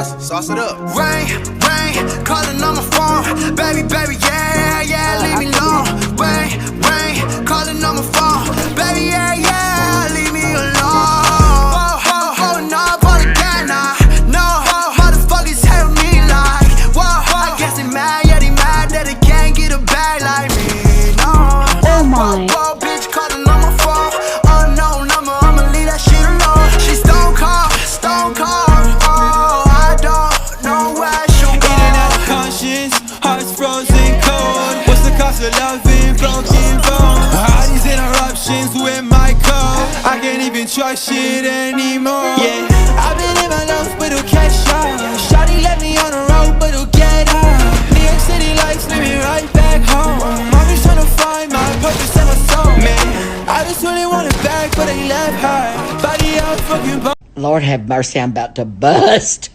sauce it up. Rain, calling on my phone. Baby, yeah, leave me alone. Rain, calling on my phone. Baby, yeah, leave me alone. Rolling up on the gas now. No, motherfuckers hate me like, whoa. I guess they mad, yeah, they mad that they can't get a bag like me, no. Oh my. Whoa, bitch calling on my phone. Unknown number, I'ma leave that shit alone. She stone cold. Oh, I don't know where she'll go. In and out of conscience, hearts frozen cold. What's the cost of loving broken bones? All these interruptions with my code, I can't even trust shit anymore. Yeah, I've been in my lungs, but it'll catch up. Shawty let me on the road, but it'll get up. New York City lights lead me right back home. I'm just trying to find my purpose and my soul. Man, I just really want it back, but they left her. Body out fucking Lord have mercy, I'm about to bust.